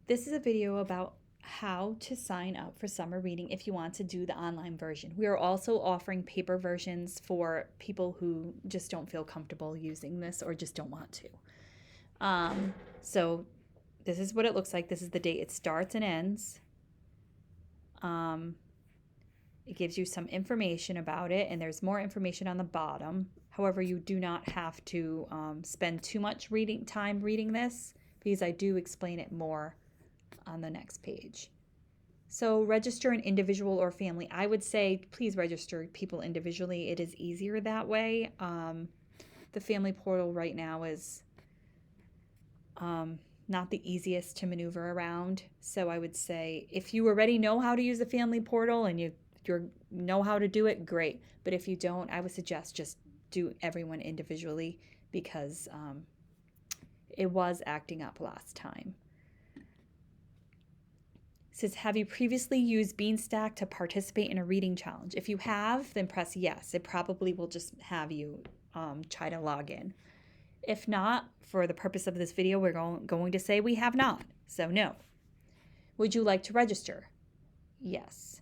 This is a video about how to sign up for summer reading if you want to do the online version. We are also offering paper versions for people who just don't feel comfortable using this or just don't want to. So this is what it looks like. This is the date it starts and ends. It gives you some information about it, and there's more information on the bottom. However, you do not have to spend too much time reading this because I do explain it more on the next page. So register an individual or family. I would say please register people individually. It is easier that way. The family portal right now is not the easiest to maneuver around. So I would say if you already know how to use the family portal and you know how to do it, great. But if you don't, I would suggest just do everyone individually because it was acting up last time. It says, have you previously used Beanstack to participate in a reading challenge? If you have, then press yes. It probably will just have you try to log in. If not, for the purpose of this video, we're going to say we have not. So no. Would you like to register? Yes.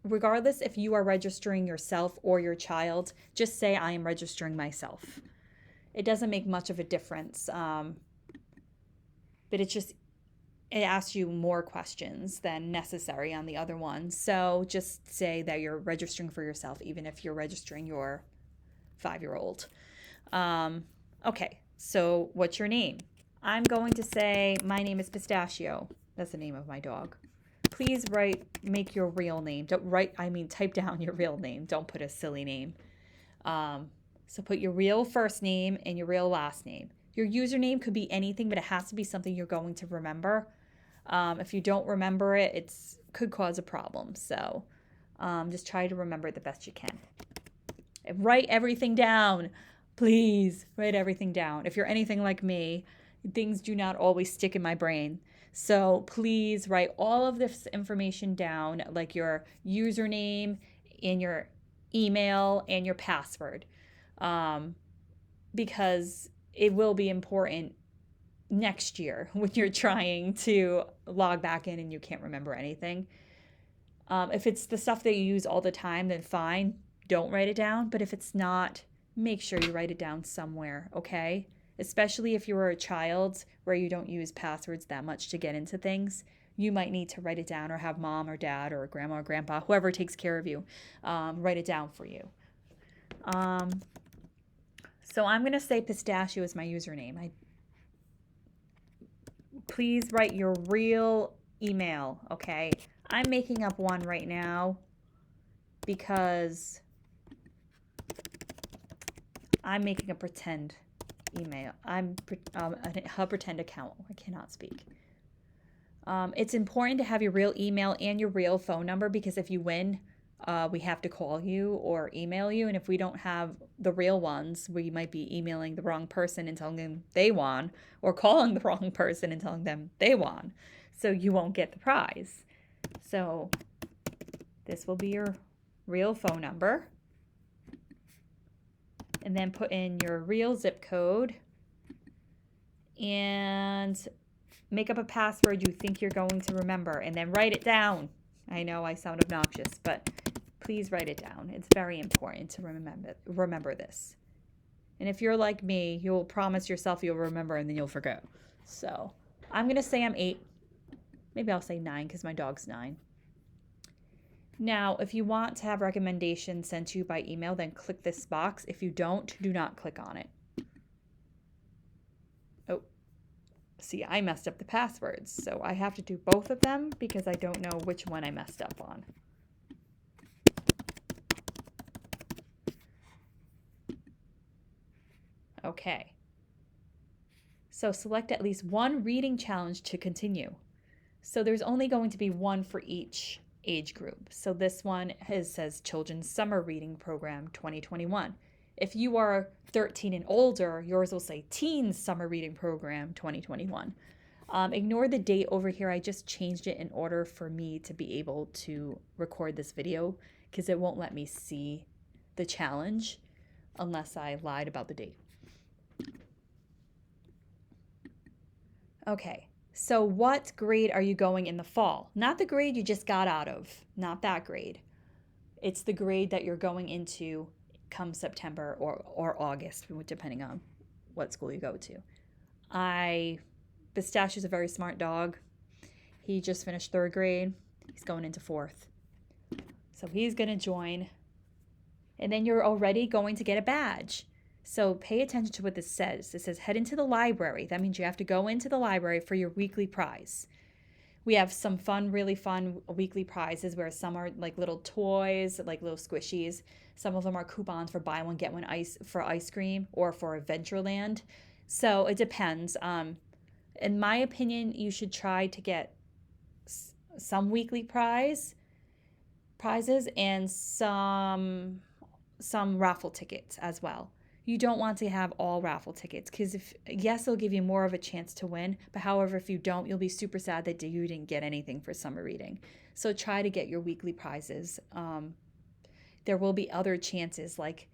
Regardless if you are registering yourself or your child, just say I am registering myself. It doesn't make much of a difference. But it asks you more questions than necessary on the other one. So just say that you're registering for yourself, even if you're registering your 5-year-old. Okay, so what's your name? I'm going to say my name is Pistachio. That's the name of my dog. Please make your real name. Type down your real name. Don't put a silly name. So put your real first name and your real last name. Your username could be anything, but it has to be something you're going to remember. If you don't remember it, it could cause a problem. So just try to remember it the best you can. And write everything down. Please write everything down. If you're anything like me, things do not always stick in my brain. So please write all of this information down, like your username and your email and your password, because it will be important next year when you're trying to log back in and you can't remember anything. If it's the stuff that you use all the time, then fine, don't write it down. But if it's not, make sure you write it down somewhere, okay? Especially if you're a child where you don't use passwords that much to get into things. You might need to write it down or have mom or dad or grandma or grandpa, whoever takes care of you, write it down for you. So I'm going to say Pistachio is my username. Please write your real email, okay? I'm making up one right now because I'm making a pretend email. I'm a pretend account. I cannot speak. It's important to have your real email and your real phone number because if you win, we have to call you or email you. And if we don't have the real ones, we might be emailing the wrong person and telling them they won or calling the wrong person and telling them they won. So you won't get the prize. So this will be your real phone number. And then put in your real zip code and make up a password you think you're going to remember and then write it down. I know I sound obnoxious, but please write it down. It's very important to remember this. And if you're like me, you'll promise yourself you'll remember and then you'll forget. So I'm going to say I'm 8. Maybe I'll say 9 because my dog's 9. Now, if you want to have recommendations sent to you by email, then click this box. If you don't, do not click on it. Oh, see, I messed up the passwords. So I have to do both of them because I don't know which one I messed up on. Okay. So select at least one reading challenge to continue. So there's only going to be one for each age group. So this one says Children's Summer Reading Program 2021. If you are 13 and older, yours will say Teens Summer Reading Program 2021. Ignore the date over here. I just changed it in order for me to be able to record this video because it won't let me see the challenge unless I lied about the date. Okay, So what grade are you going in the fall? Not the grade you just got out of, not that grade. It's the grade that you're going into come September or August, depending on what school you go to. Pistachio's a very smart dog. He just finished 3rd grade. He's going into 4th. So he's going to join. And then you're already going to get a badge. So pay attention to what this says. It says head into the library. That means you have to go into the library for your weekly prize. We have some fun, really fun weekly prizes where some are like little toys, like little squishies. Some of them are coupons for buy one, get one for ice cream or for Adventureland. So it depends. In my opinion, you should try to get some weekly prizes and some raffle tickets as well. You don't want to have all raffle tickets because yes, it'll give you more of a chance to win. But however, if you don't, you'll be super sad that you didn't get anything for summer reading. So try to get your weekly prizes. There will be other chances, like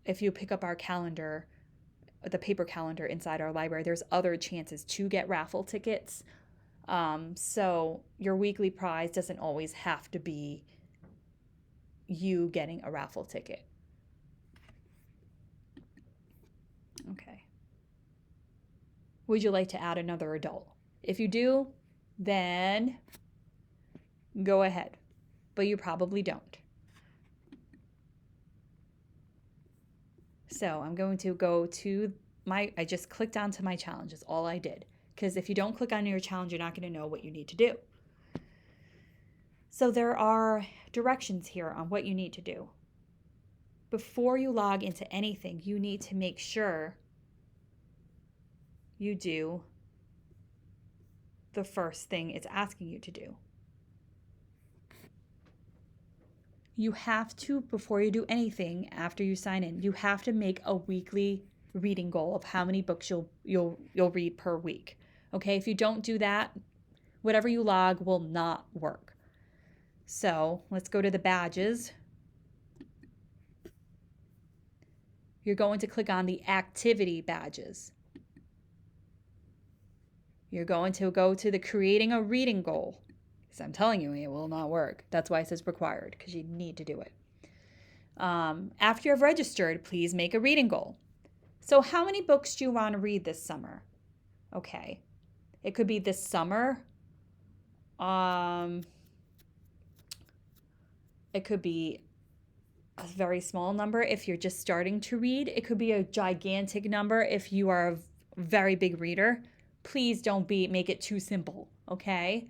if you pick up our calendar, the paper calendar inside our library, there's other chances to get raffle tickets. So your weekly prize doesn't always have to be you getting a raffle ticket. Okay. Would you like to add another adult? If you do, then go ahead, but you probably don't. So I'm going to go to I just clicked onto my challenge. That's all I did. Because if you don't click on your challenge, you're not going to know what you need to do. So there are directions here on what you need to do. Before you log into anything, you need to make sure you do the first thing it's asking you to do. You have to, before you do anything after you sign in, you have to make a weekly reading goal of how many books you'll read per week. Okay, if you don't do that, whatever you log will not work. So let's go to the badges. You're going to click on the activity badges. You're going to go to the creating a reading goal. Because I'm telling you, it will not work. That's why it says required, because you need to do it. After you've registered, please make a reading goal. So how many books do you want to read this summer? Okay. It could be this summer. It could be a very small number if you're just starting to read. It could be a gigantic number if you are a very big reader. Please don't make it too simple, okay?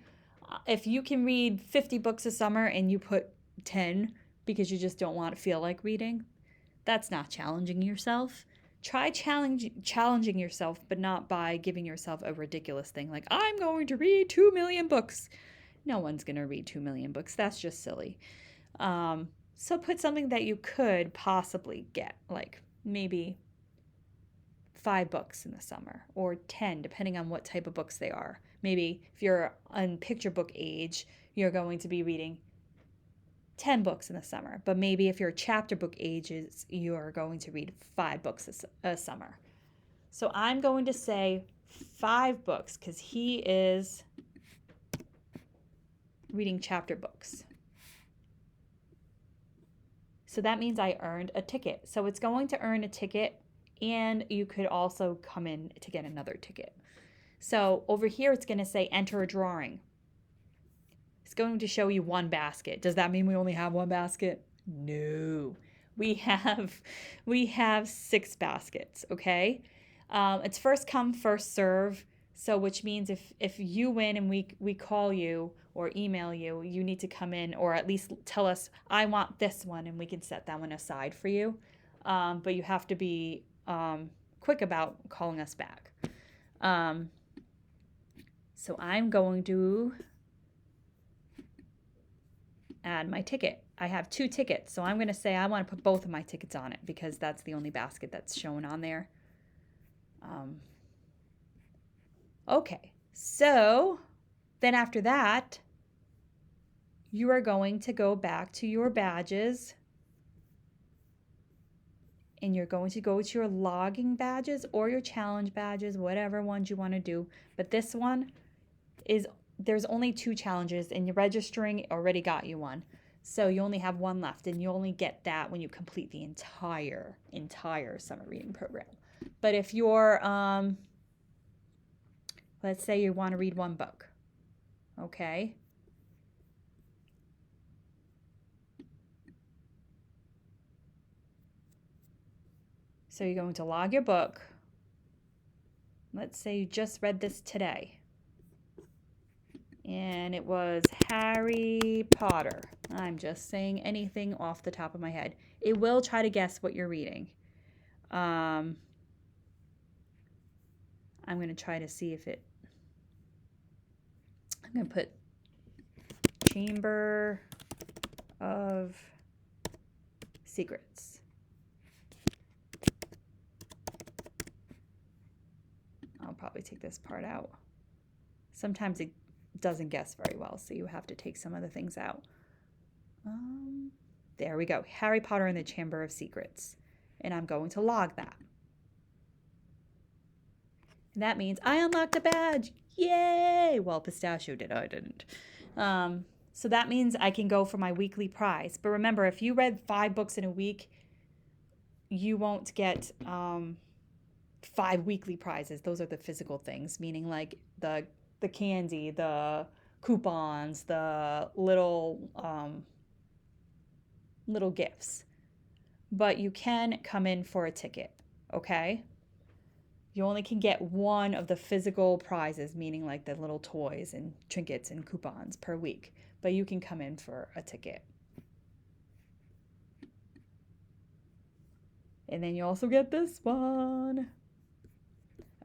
If you can read 50 books a summer and you put 10 because you just don't want to feel like reading, that's not challenging yourself. Try challenging yourself, but not by giving yourself a ridiculous thing like, I'm going to read 2 million books. No one's going to read 2 million books. That's just silly. So put something that you could possibly get, like maybe 5 books in the summer or 10, depending on what type of books they are. Maybe if you're on picture book age, you're going to be reading 10 books in the summer. But maybe if you're chapter book ages, you're going to read 5 books a summer. So I'm going to say 5 books because he is reading chapter books. So that means I earned a ticket. So it's going to earn a ticket, and you could also come in to get another ticket. So over here, it's going to say enter a drawing. It's going to show you 1 basket. Does that mean we only have 1 basket? No. We have 6 baskets, okay? It's first come, first serve. So which means if you win and we call you or email you, you need to come in or at least tell us, I want this one, and we can set that one aside for you. But you have to be quick about calling us back. So I'm going to add my ticket. I have 2 tickets, so I'm going to say I want to put both of my tickets on it because that's the only basket that's shown on there. Okay, so then after that, you are going to go back to your badges and you're going to go to your logging badges or your challenge badges, whatever ones you want to do. But this one is, there's only 2 challenges, and your registering already got you one. So you only have one left, and you only get that when you complete the entire summer reading program. But if you're, let's say you want to read 1 book, okay? So you're going to log your book. Let's say you just read this today. And it was Harry Potter. I'm just saying anything off the top of my head. It will try to guess what you're reading. I'm going to try to see if it... I'm going to put Chamber of Secrets. I'll probably take this part out. Sometimes it doesn't guess very well, so you have to take some of the things out. There we go. Harry Potter and the Chamber of Secrets. And I'm going to log that. And that means I unlocked a badge. Yay! Well, Pistachio did. I didn't. So that means I can go for my weekly prize. But remember, if you read 5 books in a week, you won't get 5 weekly prizes. Those are the physical things, meaning like the candy, the coupons, the little gifts. But you can come in for a ticket, okay? You only can get 1 of the physical prizes, meaning like the little toys and trinkets and coupons per week. But you can come in for a ticket. And then you also get this one.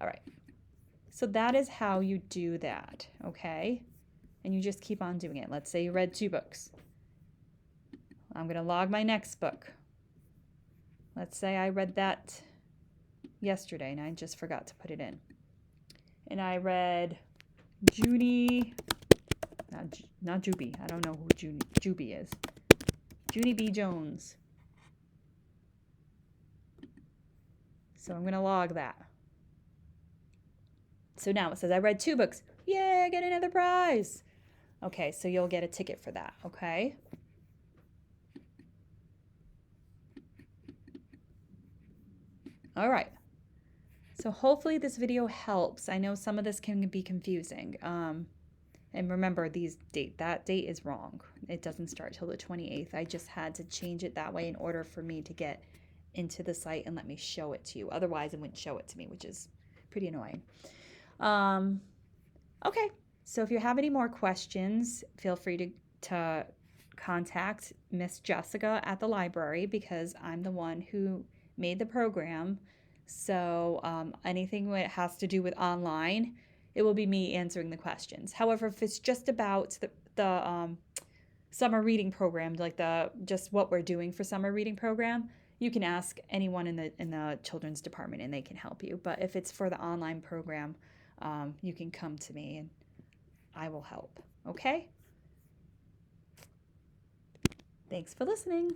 All right. So that is how you do that, okay? And you just keep on doing it. Let's say you read 2 books. I'm going to log my next book. Let's say I read that yesterday and I just forgot to put it in. And I read Junie, not Juby. I don't know who Juby is. Junie B. Jones. So I'm going to log that. So now it says I read 2 books. Yay, I get another prize. Okay, so you'll get a ticket for that, okay? All right. So hopefully this video helps. I know some of this can be confusing. And remember, that date is wrong. It doesn't start till the 28th. I just had to change it that way in order for me to get into the site and let me show it to you. Otherwise, it wouldn't show it to me, which is pretty annoying. Okay, so if you have any more questions, feel free to contact Miss Jessica at the library, because I'm the one who made the program. So anything that has to do with online, it will be me answering the questions. However, if it's just about the summer reading program, like just what we're doing for summer reading program, you can ask anyone in the children's department and they can help you. But if it's for the online program, you can come to me and I will help. Okay? Thanks for listening.